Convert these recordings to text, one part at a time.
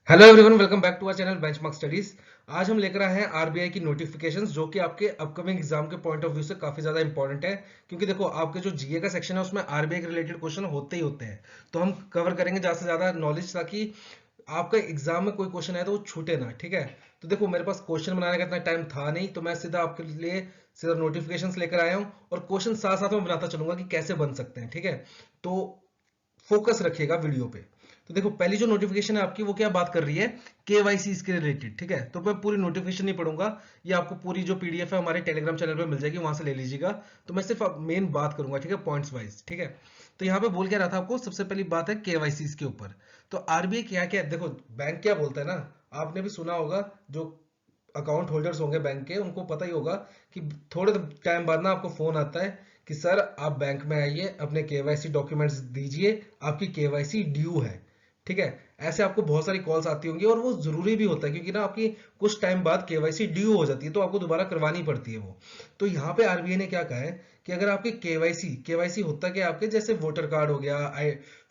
Hello everyone, welcome back to our channel Benchmark Studies. आज हम लेकर आए हैं आरबीआई की नोटिफिकेशंस जो कि आपके अपकमिंग एग्जाम के पॉइंट ऑफ व्यू से काफी ज्यादा इंपॉर्टेंट है। क्योंकि देखो, आपके जो जीए का सेक्शन है उसमें आरबीआई के रिलेटेड क्वेश्चन होते ही होते हैं। तो हम कवर करेंगे ज्यादा से ज्यादा नॉलेज, ताकि आपका एग्जाम में कोई क्वेश्चन है तो वो छूटे ना। ठीक है, तो देखो मेरे पास क्वेश्चन बनाने का इतना टाइम था नहीं, तो मैं सीधा आपके लिए सीधा नोटिफिकेशंस लेकर आया हूँ और क्वेश्चन साथ साथ में बनाता चलूंगा कि कैसे बन सकते हैं। ठीक है, तो फोकस रखिएगा वीडियो पे। तो देखो, पहली जो नोटिफिकेशन है आपकी, वो क्या बात कर रही है, केवाईसी के रिलेटेड। ठीक है, तो मैं पूरी नोटिफिकेशन नहीं पढ़ूंगा, ये आपको पूरी जो पीडीएफ है हमारे टेलीग्राम चैनल पे मिल जाएगी, वहां से ले लीजिएगा। तो मैं सिर्फ मेन बात करूंगा, ठीक है, पॉइंट्स वाइज। ठीक है, तो यहाँ पे बोल क्या रहा था आपको, सबसे पहली बात है केवाईसी के ऊपर। तो आरबीआई क्या क्या, देखो बैंक क्या बोलता है ना, आपने भी सुना होगा, जो अकाउंट होल्डर्स होंगे बैंक के उनको पता ही होगा कि थोड़े टाइम बाद ना आपको फोन आता है कि सर आप बैंक में आइए, अपने केवाईसी डॉक्यूमेंट्स दीजिए, आपकी केवाईसी ड्यू है। ठीक है, ऐसे आपको बहुत सारी कॉल्स आती होंगी और वो जरूरी भी होता है, क्योंकि ना आपकी कुछ टाइम बाद केवाईसी ड्यू हो जाती है, तो आपको दोबारा करवानी पड़ती है वो। तो यहाँ पे आरबीआई ने क्या कहा है कि अगर आपकी केवाईसी केवाईसी होता है कि आपके जैसे वोटर कार्ड हो गया,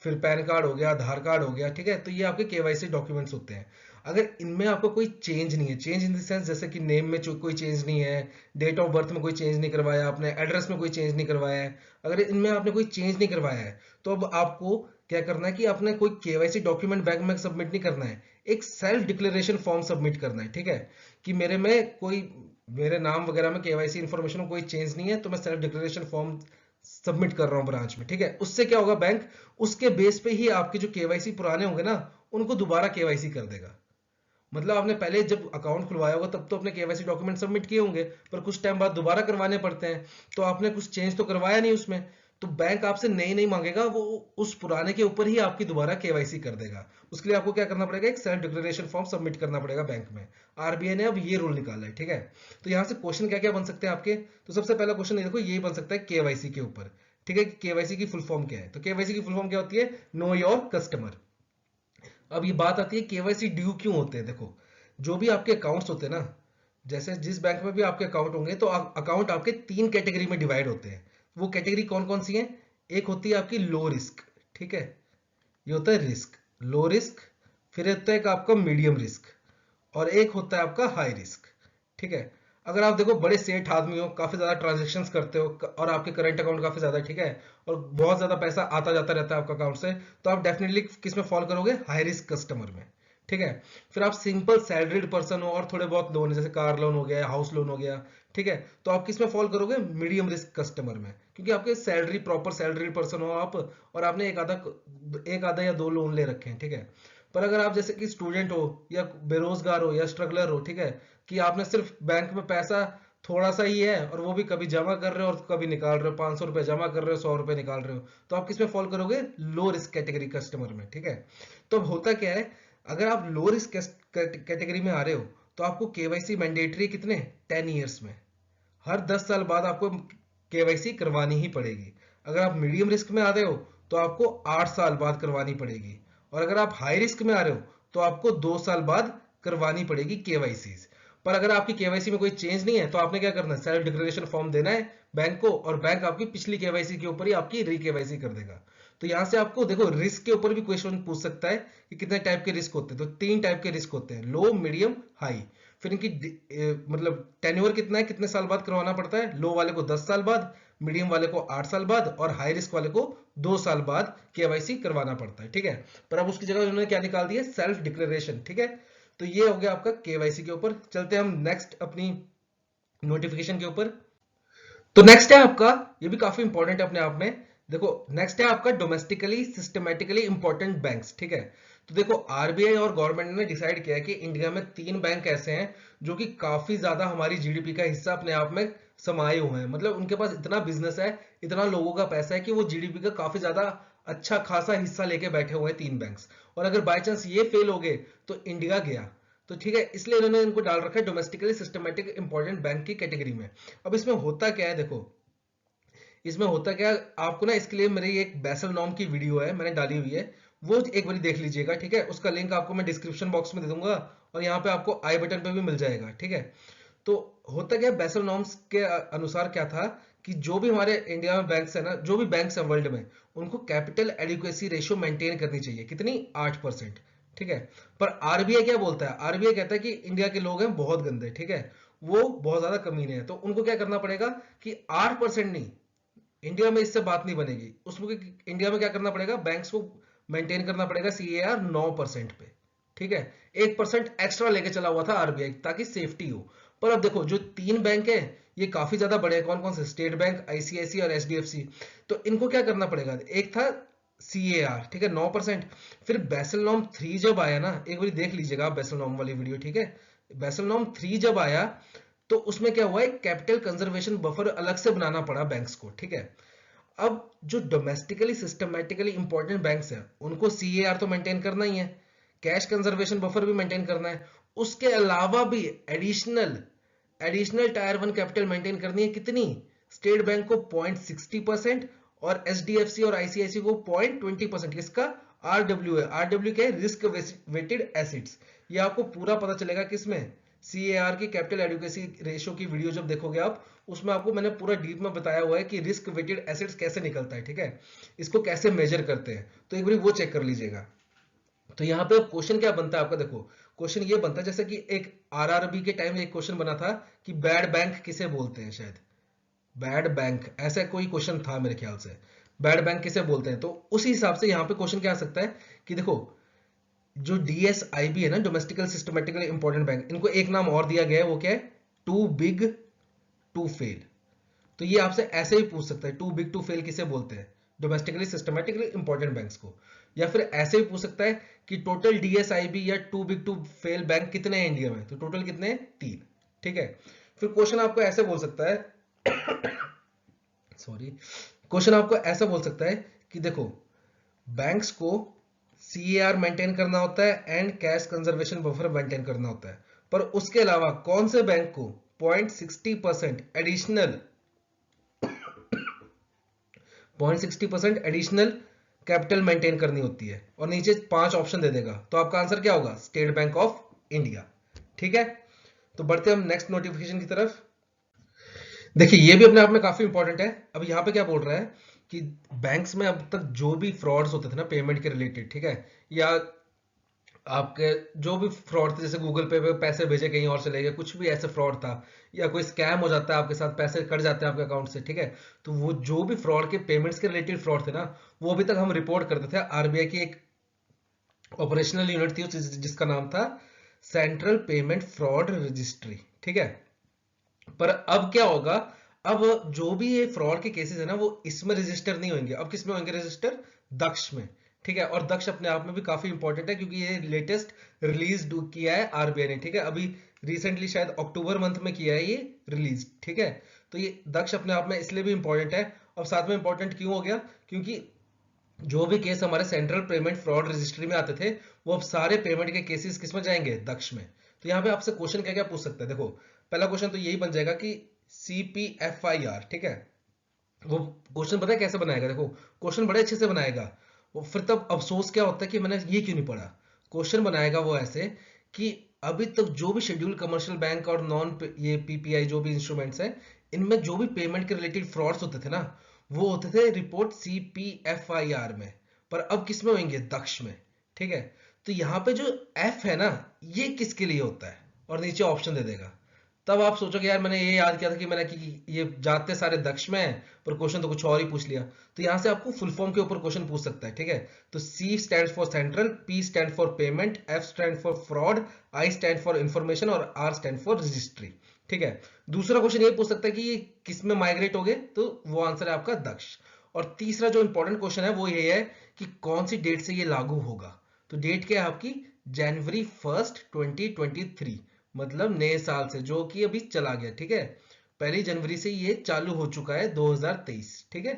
फिर पैन कार्ड हो गया, आधार कार्ड हो गया, ठीक है, तो ये आपके केवाईसी डॉक्यूमेंट्स होते हैं। अगर इनमें आपको कोई चेंज नहीं है, चेंज इन द सेंस जैसे कि नेम में कोई चेंज नहीं है, डेट ऑफ बर्थ में कोई चेंज नहीं करवाया आपने, एड्रेस में कोई चेंज नहीं करवाया है, अगर इनमें आपने कोई चेंज नहीं करवाया है, तो अब आपको क्या करना है कि आपने कोई केवाईसी डॉक्यूमेंट बैंक में सबमिट नहीं करना है, एक सेल्फ डिक्लेरेशन फॉर्म सबमिट करना है। ठीक है, कि मेरे नाम वगैरह में केवाईसी इंफॉर्मेशन में कोई चेंज नहीं है, तो मैं सेल्फ डिक्लेरेशन फॉर्म सबमिट कर रहा हूं ब्रांच में। ठीक है, उससे क्या होगा, बैंक उसके बेस पे ही आपके जो केवाईसी पुराने होंगे ना, उनको दोबारा केवाईसी कर देगा। मतलब आपने पहले जब अकाउंट खुलवाया होगा तब तो अपने केवाईसी डॉक्यूमेंट सबमिट किए होंगे, पर कुछ टाइम बाद दोबारा करवाने पड़ते हैं, तो आपने कुछ चेंज तो करवाया नहीं उसमें, तो बैंक आपसे नई नहीं मांगेगा, वो उस पुराने के ऊपर ही आपकी दोबारा केवाईसी कर देगा। उसके लिए आपको क्या करना पड़ेगा, एक सेल्फ डिक्लेरेशन फॉर्म सबमिट करना पड़ेगा बैंक में। आरबीआई ने अब ये रूल निकाला है। ठीक है, तो यहां से क्वेश्चन क्या क्या बन सकते हैं आपके, तो सबसे पहला क्वेश्चन ये देखो, यही बन सकता है केवाईसी के ऊपर। ठीक है, केवाईसी की फुल फॉर्म क्या है, तो केवाईसी की फुल फॉर्म क्या होती है, नो योर कस्टमर। अब ये बात आती है केवाईसी ड्यू क्यों होते हैं। देखो, जो भी आपके अकाउंट्स होते हैं ना, जैसे जिस बैंक में भी आपके अकाउंट होंगे, तो अकाउंट आपके तीन कैटेगरी में डिवाइड होते हैं। वो कैटेगरी कौन कौन सी है, एक होती है आपकी लो रिस्क। ठीक है, ये होता है रिस्क, लो रिस्क। फिर होता है एक आपका मीडियम रिस्क, और एक होता है आपका हाई रिस्क। ठीक है, अगर आप देखो बड़े सेठ आदमी हो, काफी ज्यादा ट्रांजेक्शन्स करते हो, और आपके करंट अकाउंट काफी ज्यादा, ठीक है, और बहुत ज्यादा पैसा आता जाता रहता है आपका अकाउंट से, तो आप डेफिनेटली किस में फॉल करोगे, हाई रिस्क कस्टमर में। ठीक है, फिर आप सिंपल सैलरीड पर्सन हो और थोड़े बहुत लोन, जैसे कार लोन हो गया, हाउस लोन हो गया, ठीक है, तो आप किस में फॉल करोगे, मीडियम रिस्क कस्टमर में, क्योंकि आपके सैलरी प्रॉपर सैलरीड पर्सन हो आप, और आपने एक आधा या दो लोन ले रखे हैं। ठीक है, पर अगर आप जैसे कि स्टूडेंट हो, या बेरोजगार हो, या स्ट्रगलर हो, ठीक है, कि आपने सिर्फ बैंक में पैसा थोड़ा सा ही है, और वो भी कभी जमा कर रहे हो और कभी निकाल रहे हो, 500 रुपए जमा कर रहे हो, 100 रुपए निकाल रहे हो, तो आप किसमें फॉल करोगे, लो रिस्क कैटेगरी कस्टमर में। ठीक है, तो अब होता क्या है, अगर आप लो रिस्क कैटेगरी में आ रहे हो, तो आपको केवाईसी मैंडेटरी कितने, 10 ईयर्स में, हर 10 साल बाद आपको केवाईसी करवानी ही पड़ेगी। अगर आप मीडियम रिस्क में आ रहे हो, तो आपको 8 साल बाद करवानी पड़ेगी, और अगर आप हाई रिस्क में आ रहे हो, तो आपको 2 साल बाद करवानी पड़ेगी केवाईसी। पर अगर आपकी केवाईसी में कोई चेंज नहीं है, तो आपने क्या करना है, सेल्फ डिक्लेरेशन फॉर्म देना है बैंक को, और बैंक आपकी पिछली केवाईसी के ऊपर ही आपकी री केवाईसी कर देगा। तो यहां से आपको देखो, रिस्क के ऊपर भी क्वेश्चन पूछ सकता है कि कितने टाइप के रिस्क होते हैं, तो 3 टाइप के रिस्क होते हैं, लो, मीडियम, हाई। फिर इनकी मतलब टेन्योर कितना है, कितने साल बाद करवाना पड़ता है, लो वाले को 10 साल बाद, मीडियम वाले को 8 साल बाद, और हाई रिस्क वाले को 2 साल बाद केवाईसी करवाना पड़ता है। ठीक है, पर अब उसकी जगह उन्होंने क्या निकाल दिया, सेल्फ डिक्लेरेशन। ठीक है, तो ये हो गया आपका केवाईसी के ऊपर। चलते हैं हम नेक्स्ट अपनी नोटिफिकेशन के ऊपर। तो नेक्स्ट है आपका, ये भी काफी इंपॉर्टेंट है अपने आप में। देखो, नेक्स्ट है आपका डोमेस्टिकली सिस्टमेटिकली इंपॉर्टेंट बैंक्स। ठीक है, तो देखो आरबीआई और गवर्नमेंट ने डिसाइड किया है कि इंडिया में 3 बैंक ऐसे हैं जो कि काफी ज्यादा हमारी जीडीपी का हिस्सा अपने आप में समाये हुए हैं। मतलब उनके पास इतना बिजनेस है, इतना लोगों का पैसा है, कि वो जीडीपी का काफी ज्यादा अच्छा खासा हिस्सा लेके बैठे हुए हैं 3 बैंक्स। और अगर बाय चांस ये फेल हो गए, तो इंडिया गया। तो ठीक है, इसलिए इन्होंने इनको डाल रखा है डोमेस्टिकली सिस्टमेटिक इंपॉर्टेंट बैंक की कैटेगरी में। अब इसमें होता क्या है, देखो इसमें होता क्या है, आपको ना इसके लिए मेरी एक बेसल नॉर्म की वीडियो है, मैंने डाली हुई है, वो एक बार देख लीजिएगा। ठीक है, उसका लिंक आपको मैं डिस्क्रिप्शन बॉक्स में दे दूंगा, और यहाँ पे आपको आई बटन पे भी मिल जाएगा। ठीक है, तो होता क्या, बेसल नॉर्म्स के अनुसार क्या था, कि जो भी हमारे इंडिया में बैंक्स है ना, जो भी बैंक्स है वर्ल्ड में, उनको कैपिटल एडिक्वेसी रेशियो मेंटेन करनी चाहिए, कितनी, 8%। ठीक है। पर आरबीआई क्या बोलता है, आरबीआई कहता है कि इंडिया के लोग हैं बहुत गंदे, ठीक है, वो बहुत ज्यादा कमीने हैं, तो उनको क्या करना पड़ेगा कि 8% नहीं, इंडिया में इससे बात नहीं बनेगी, उसमें इंडिया में क्या करना पड़ेगा, बैंक्स को मेंटेन करना पड़ेगा सीएआर 9% पे, ठीक है। 1% एक्स्ट्रा लेके चला हुआ था आरबीआई ताकि सेफ्टी हो। पर अब देखो जो 3 बैंक है ये काफी ज्यादा बड़े हैं, कौन कौन से, स्टेट बैंक, आईसीआईसी और एचडीएफसी। तो इनको क्या करना पड़ेगा, एक था सीएआर, ठीक है, 9%। फिर बेसल नॉर्म 3 जब आया ना, एक बार देख लीजिएगा आप बेसल नॉर्म वाली वीडियो, ठीक है। बेसल नॉर्म 3 जब आया तो उसमें क्या हुआ है, कैपिटल कंजर्वेशन बफर अलग से बनाना पड़ा बैंक्स को, ठीक है। अब जो डोमेस्टिकली सिस्टमैटिकली इंपॉर्टेंट बैंक्स हैं उनको सीएआर तो मेंटेन करना ही है, कैश कंजर्वेशन बफर भी मेंटेन करना है, उसके अलावा भी additional additional tyre 1 capital maintain करनी है, कितनी, स्टेट बैंक को 0.60% और एचडीएफसी और आईसीआईसी को 0.20%। किसका, आरडब्ल्यू है, आरडब्ल्यू क्या है, रिस्क वेटेड एसिड्स। ये आपको पूरा पता चलेगा किसमें, सीएआर की कैपिटल एडुकेसी रेशियो की वीडियो जब देखोगे आप, उसमें आपको मैंने पूरा डीप में बताया हुआ है कि रिस्क वेटेड एसिड्स कैसे निकलता है, ठीक है, इसको कैसे मेजर करते हैं, तो एक बार वो चेक कर लीजिएगा। तो यहाँ पे क्वेश्चन क्या बनता है आपका, देखो क्वेश्चन ये बनता है जैसे कि एक आरआरबी के टाइम एक क्वेश्चन बना था कि बैड बैंक किसे बोलते हैं, शायद बैड बैंक ऐसा कोई क्वेश्चन था मेरे ख्याल से, बैड बैंक किसे बोलते हैं। तो उसी हिसाब से यहाँ पे क्वेश्चन क्या आ सकता है कि देखो जो डीएसआईबी है ना, डोमेस्टिकल सिस्टमेटिकली इंपॉर्टेंट बैंक, इनको एक नाम और दिया गया है, वो क्या है, टू बिग टू फेल। तो ये आपसे ऐसे ही पूछ सकता है, टू बिग टू फेल किसे बोलते हैं, डोमेस्टिकली सिस्टमेटिकली इंपॉर्टेंट बैंक्स को। या फिर ऐसे ही पूछ सकता है कि टोटल डीएसआईबी या too big to fail bank कितने हैं इंडिया में, तो टोटल कितने हैं, 3, ठीक है। फिर क्वेश्चन आपको ऐसे बोल सकता है सॉरी, क्वेश्चन आपको ऐसा बोल सकता है कि देखो बैंक्स को सीएआर मेंटेन करना होता है and cash conservation buffer maintain करना होता है, पर उसके अलावा कौन से बैंक को 0.60% एडिशनल 0.60% एडिशनल कैपिटल मेंटेन करनी होती है, और नीचे 5 ऑप्शन दे देगा, तो आपका आंसर क्या होगा, स्टेट बैंक ऑफ इंडिया, ठीक है। तो बढ़ते हम नेक्स्ट नोटिफिकेशन की तरफ। देखिए ये भी अपने आप में काफी इंपॉर्टेंट है। अब यहाँ पे क्या बोल रहा है कि बैंक्स में अब तक जो भी फ्रॉड्स होते थे ना पेमेंट के रिलेटेड, ठीक है, या आपके जो भी फ्रॉड थे, जैसे गूगल पे पैसे भेजे कहीं और चले गए, कुछ भी ऐसे फ्रॉड था, या कोई स्कैम हो जाता है आपके साथ, पैसे कट जाते हैं आपके अकाउंट से, ठीक है, तो वो जो भी फ्रॉड के पेमेंट्स के रिलेटेड फ्रॉड थे ना, वो अभी तक हम रिपोर्ट करते थे। आरबीआई की एक ऑपरेशनल यूनिट थी जिसका नाम था सेंट्रल पेमेंट फ्रॉड रजिस्ट्री, ठीक है। पर अब क्या होगा, अब जो भी ये फ्रॉड के केसेस है ना वो इसमें रजिस्टर नहीं होंगे, अब किस में होंगे रजिस्टर, दक्ष में, ठीक है। और दक्ष अपने आप में भी काफी इंपॉर्टेंट है क्योंकि ये लेटेस्ट रिलीज किया है आरबीआई ने, ठीक है, अभी रिसेंटली शायद अक्टूबर मंथ में किया है ये रिलीज, ठीक है। तो ये दक्ष अपने आप में इसलिए भी इंपॉर्टेंट है। और साथ में इंपॉर्टेंट क्यों हो गया, क्योंकि जो भी केस हमारे सेंट्रल पेमेंट फ्रॉड रजिस्ट्री में आते थे वो अब सारे पेमेंट के केसेस किस में जाएंगे, दक्ष में। तो यहाँ पे आपसे क्वेश्चन क्या क्या पूछ सकते हैं, देखो पहला क्वेश्चन तो यही बन जाएगा कि सीपीएफआईआर, ठीक है, वो क्वेश्चन पता है कैसे बनाएगा, देखो क्वेश्चन बड़े अच्छे से बनाएगा वो, फिर तब अफसोस क्या होता है कि मैंने ये क्यों नहीं पढ़ा। क्वेश्चन बनाएगा वो ऐसे कि अभी तक जो भी शेड्यूल कमर्शियल बैंक और नॉन ये पीपीआई जो भी इंस्ट्रूमेंट्स हैं, इनमें जो भी पेमेंट के रिलेटेड फ्रॉड्स होते थे ना, वो होते थे रिपोर्ट सीपीएफआईआर में, पर अब किस में होंगे, दक्ष में, ठीक है। तो यहाँ पे जो एफ है ना, ये किसके लिए होता है, और नीचे ऑप्शन दे देगा। तब आप सोचोगे यार मैंने ये याद किया था कि मैंने कि ये जाते सारे दक्ष में है, पर क्वेश्चन तो कुछ और ही पूछ लिया। तो यहां से आपको फुल फॉर्म के ऊपर क्वेश्चन पूछ सकता है, ठीक है। तो C stand for central, P stand for payment, F stand for fraud, I stand for information और आर स्टैंड फॉर रजिस्ट्री, ठीक है। दूसरा क्वेश्चन ये पूछ सकता है कि ये किस में माइग्रेट हो गए, तो वो आंसर है आपका दक्ष। और तीसरा जो इंपॉर्टेंट क्वेश्चन है वो ये है कि कौन सी डेट से ये लागू होगा, तो डेट क्या है आपकी, जनवरी 1 2023, मतलब नए साल से जो कि अभी चला गया, ठीक है, 1 जनवरी से ये चालू हो चुका है 2023, ठीक है,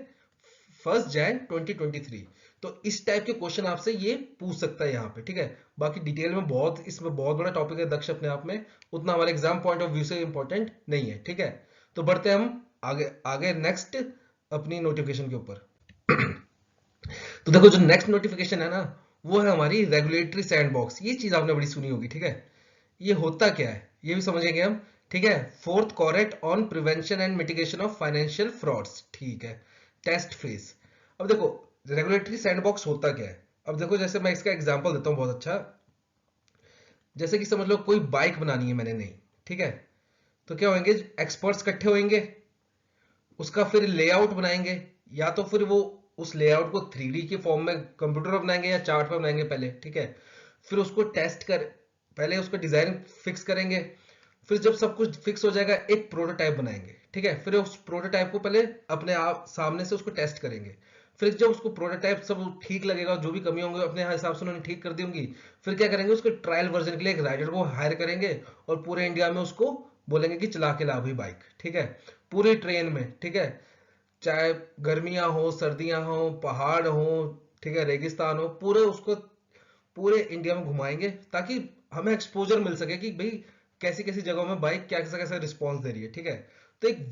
1 जैन 2023। तो इस टाइप के क्वेश्चन आपसे ये पूछ सकता है यहाँ पे, ठीक है। बाकी डिटेल में बहुत, इसमें बहुत बड़ा टॉपिक है दक्ष अपने आप में, उतना हमारे एग्जाम पॉइंट ऑफ व्यू से इंपॉर्टेंट नहीं है, ठीक है। तो बढ़ते हैं हम आगे आगे नेक्स्ट अपनी नोटिफिकेशन के ऊपर। तो देखो जो नेक्स्ट नोटिफिकेशन है ना, वो है हमारी रेगुलेटरी सैंडबॉक्स। ये चीज आपने बड़ी सुनी होगी, ठीक है। ये होता क्या है ये भी समझेंगे हम, ठीक है। Fourth cohort on prevention and mitigation of financial frauds, ठीक है, टेस्ट फेज। अब देखो रेगुलेटरी सैंडबॉक्स होता क्या है, अब देखो जैसे मैं इसका एग्जांपल देता हूं बहुत अच्छा। जैसे कि समझ लो कोई बाइक बनानी है मैंने, नहीं, ठीक है, तो क्या होंगे, एक्सपर्ट्स इकट्ठे होंगे, उसका फिर लेआउट बनाएंगे, या तो फिर वो उस लेआउट को 3D के फॉर्म में कंप्यूटर पर बनाएंगे या चार्ट पर बनाएंगे पहले, ठीक है, फिर उसको टेस्ट कर, पहले उसका डिजाइन फिक्स करेंगे, फिर जब सब कुछ फिक्स हो जाएगा एक प्रोटोटाइप बनाएंगे, ठीक है, फिर उस प्रोटोटाइप को पहले अपने आप सामने से उसको टेस्ट करेंगे, फिर जब उसको प्रोटोटाइप सब ठीक लगेगा, जो भी कमी होंगे अपने हिसाब से उन्होंने ठीक कर दी होंगी, फिर क्या करेंगे, उसके ट्रायल वर्जन के लिए एक राइडर को हायर करेंगे और पूरे इंडिया में उसको बोलेंगे कि चला के ला भाई बाइक, ठीक है, पूरी ट्रेन में, ठीक है, चाहे गर्मियां हो, सर्दियां हो, पहाड़ हो, ठीक है, रेगिस्तान हो, पूरे उसको पूरे इंडिया में घुमाएंगे ताकि हमें एक्सपोजर मिल सके कि भाई कैसी कैसी जगहों में बाइक कैसा कैसा रिस्पॉन्स दे रही है, ठीक है। तो एक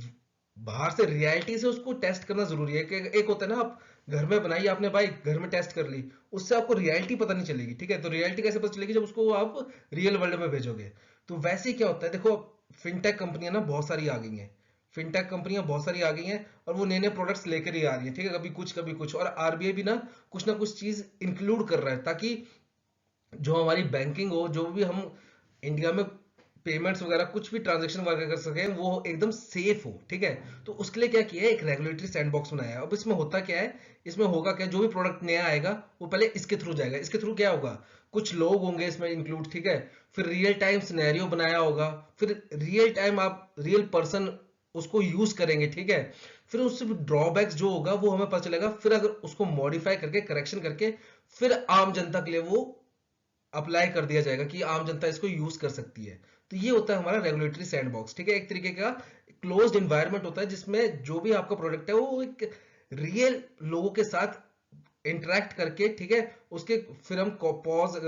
बाहर से रियलिटी से उसको टेस्ट करना जरूरी है कि एक होता है ना, आप घर में बनाई आपने बाइक, घर में टेस्ट कर ली, उससे आपको रियलिटी पता नहीं चलेगी, ठीक है, तो रियलिटी कैसे पता चलेगी, जब उसको आप रियल वर्ल्ड में भेजोगे। तो वैसे ही क्या होता है, देखो फिनटेक कंपनियां ना बहुत सारी आ गई हैं, फिनटेक कंपनियां बहुत सारी आ गई हैं और वो नए नए प्रोडक्ट्स लेकर ही आ रही है, ठीक है, कभी कुछ, और आरबीआई भी ना कुछ चीज इंक्लूड कर रहा है ताकि जो हमारी बैंकिंग हो, जो भी हम इंडिया में पेमेंट्स वगैरह कुछ भी ट्रांजेक्शन वगैरह कर सकें, वो एकदम सेफ हो, ठीक है। तो उसके लिए क्या किया है, एक रेगुलेटरी सैंडबॉक्स बनाया है। अब इसमें होता क्या है, इसमें होगा क्या, जो भी प्रोडक्ट नया आएगा वो पहले इसके थ्रू जाएगा, इसके थ्रू क्या होगा, कुछ लोग होंगे इसमें इंक्लूड, ठीक है, फिर रियल टाइम सिनेरियो बनाया होगा, फिर रियल टाइम आप रियल पर्सन उसको यूज करेंगे, ठीक है, फिर उससे ड्रॉबैक्स जो होगा वो हमें पता चलेगा, फिर अगर उसको मॉडिफाई करके करेक्शन करके फिर आम जनता के लिए वो अप्लाई कर दिया जाएगा कि आम जनता इसको यूज कर सकती है। तो ये होता है हमारा रेगुलेटरी सैंडबॉक्स, ठीक है, एक तरीके का क्लोज्ड एनवायरनमेंट होता है जिसमें जो भी आपका प्रोडक्ट है वो एक रियल लोगों के साथ इंटरेक्ट करके, ठीक है, उसके फिर हम पॉज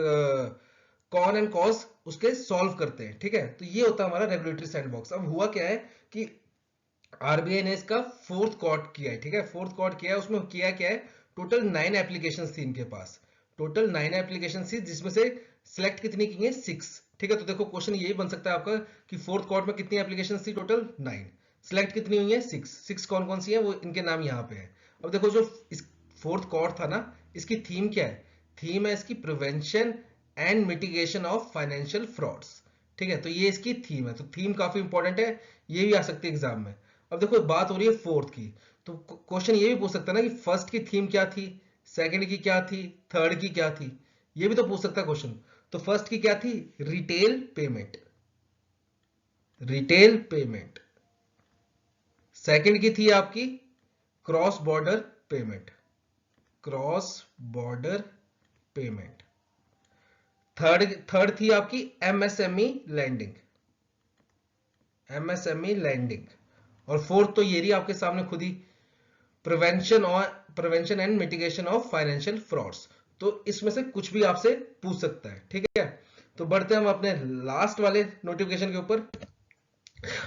कॉन एंड कॉज उसके सॉल्व करते हैं, ठीक है। तो ये होता है हमारा रेगुलेटरी सैंडबॉक्स। अब हुआ क्या है कि आरबीआई ने इसका फोर्थ कॉर्ड किया है, ठीक है, फोर्थ कॉर्ड किया है, उसमें किया क्या है, टोटल 9 एप्लीकेशन थी इनके पास, टोटल 9 एप्लीकेशन थी, जिसमें से सिलेक्ट कितनी की है, 6, ठीक है। तो देखो क्वेश्चन यही बन सकता है आपका कि फोर्थ कॉर्ड में कितनी एप्लीकेशन थी, टोटल 9, सिलेक्ट कितनी हुई है, 6 कौन कौन सी है वो इनके नाम यहाँ पे है। अब देखो जो इस फोर्थ कॉर्ड था ना, इसकी थीम क्या है, थीम है इसकी prevention and mitigation of financial frauds, ठीक है, तो ये इसकी थीम है, तो थीम काफी इंपॉर्टेंट है, ये भी आ सकती है एग्जाम में। अब देखो बात हो रही है फोर्थ की, तो क्वेश्चन ये भी पूछ सकता है ना कि फर्स्ट की थीम क्या थी, सेकंड की क्या थी, थर्ड की क्या थी, ये भी तो पूछ सकता है क्वेश्चन। तो फर्स्ट की क्या थी, retail payment, retail payment, second की थी आपकी cross border payment, cross border payment, third थी आपकी एमएसएमई लैंडिंग, एमएसएमई लैंडिंग, और फोर्थ तो ये रही आपके सामने खुद ही, prevention and mitigation of financial frauds. तो इसमें से कुछ भी आपसे पूछ सकता है, ठीक है। तो बढ़ते हैं हम अपने लास्ट वाले नोटिफिकेशन के ऊपर।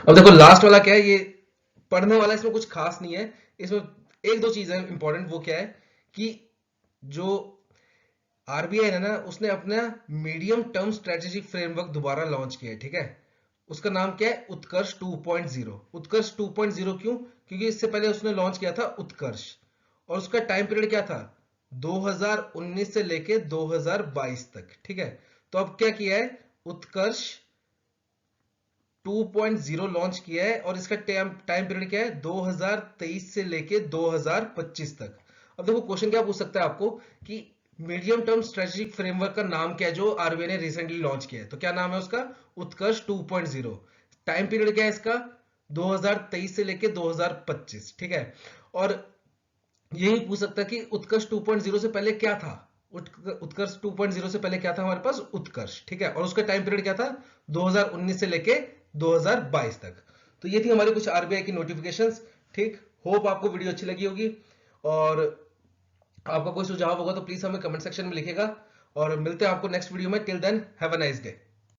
अब देखो लास्ट वाला क्या है, ये पढ़ने वाला, इसमें कुछ खास नहीं है, इसमें एक दो चीजें इंपॉर्टेंट, वो क्या है कि जो आरबीआई है ना, उसने अपना मीडियम टर्म स्ट्रेटेजिक फ्रेमवर्क दोबारा लॉन्च किया है, ठीक है। उसका नाम क्या है, उत्कर्ष 2.0। उत्कर्ष 2.0 क्यों, क्योंकि इससे पहले उसने लॉन्च किया था उत्कर्ष, और उसका टाइम पीरियड क्या था, 2019 से लेके 2022 तक, ठीक है। तो अब क्या किया है, उत्कर्ष 2.0 लॉन्च किया है, और इसका टाइम पीरियड क्या है, 2023 से लेके 2025 तक। अब देखो क्वेश्चन क्या पूछ सकता है आपको कि मीडियम टर्म स्ट्रेटेजिक फ्रेमवर्क का नाम क्या है जो आरबीआई ने रिसेंटली लॉन्च किया है, तो क्या नाम है उसका, उत्कर्ष 2.0। टाइम पीरियड क्या है इसका, 2023 से लेके 2025, ठीक है। और यही पूछ सकता है कि उत्कर्ष 2.0 से पहले क्या था, उत्कर्ष 2.0 से पहले क्या था हमारे पास, उत्कर्ष, ठीक है, और उसका टाइम पीरियड क्या था, 2019 से लेके 2022 तक। तो ये थी हमारी कुछ आरबीआई की नोटिफिकेशंस, ठीक। होप आपको वीडियो अच्छी लगी होगी, और आपका कोई सुझाव होगा तो प्लीज हमें कमेंट सेक्शन में लिखेगा, और मिलते हैं आपको नेक्स्ट वीडियो में। Till then have a nice day.